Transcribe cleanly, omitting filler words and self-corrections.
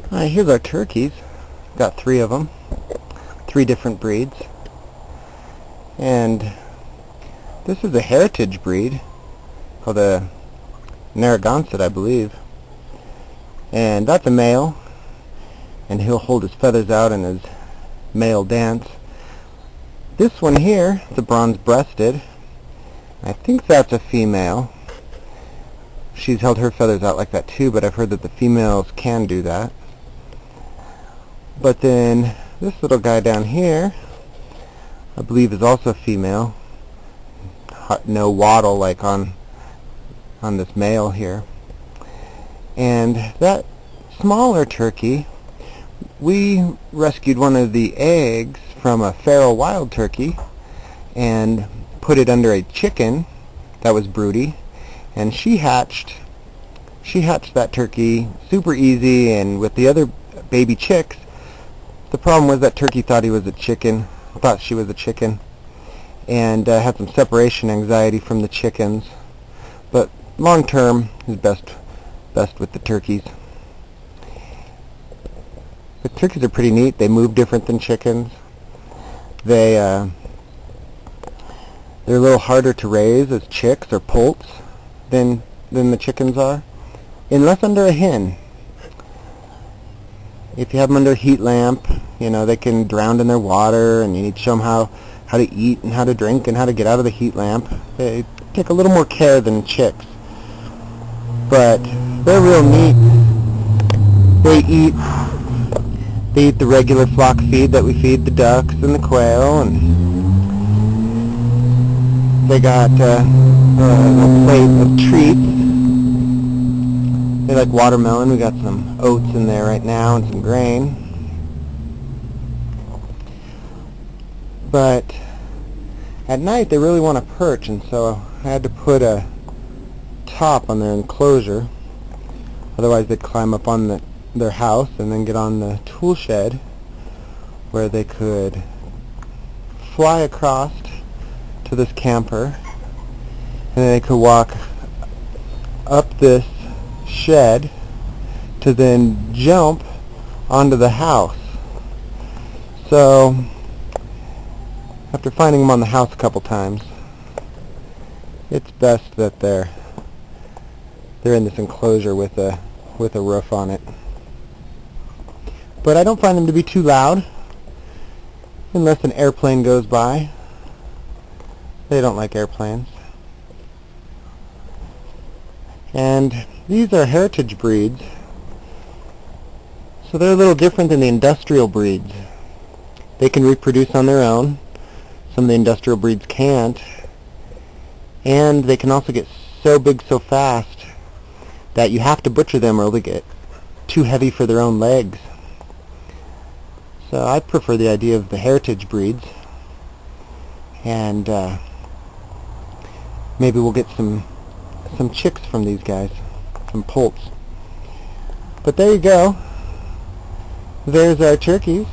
Alright, here's our turkeys. Got 3 of them. 3 different breeds. And this is a heritage breed called a Narragansett, I believe. And that's a male. And he'll hold his feathers out in his male dance. This one here, the bronze-breasted, I think that's a female. She's held her feathers out like that too, but I've heard that the females can do that. But then this little guy down here, I believe is also a female. No wattle like on this male here. And that smaller turkey, we rescued one of the eggs from a feral wild turkey and put it under a chicken that was broody, and she hatched that turkey super easy. And with the other baby chicks, the problem was that turkey thought she was a chicken, and had some separation anxiety from the chickens. But long term is best with the turkeys. The turkeys are pretty neat. They move different than chickens. They're a little harder to raise as chicks or poults than the chickens are, unless under a hen. If you have them under a heat lamp, they can drown in their water, and you need to show them how to eat and how to drink and how to get out of the heat lamp. They take a little more care than chicks, but they're real neat. They eat the regular flock feed that we feed the ducks and the quail, and they got a plate of treats. They like watermelon. We got some oats in there right now and some grain. But at night they really want to perch, and so I had to put a top on their enclosure. Otherwise they'd climb up on their house and then get on the tool shed, where they could fly across to this camper, and then they could walk up this shed to then jump onto the house. So after finding them on the house a couple times, it's best that they're in this enclosure with a roof on it. But I don't find them to be too loud unless an airplane goes by. They don't like airplanes. And these are heritage breeds, so they're a little different than the industrial breeds. They can reproduce on their own. Some of the industrial breeds can't. And they can also get so big so fast that you have to butcher them or they'll get too heavy for their own legs. So I prefer the idea of the heritage breeds. And maybe we'll get some chicks from these guys, some poults. But there you go. There's our turkeys.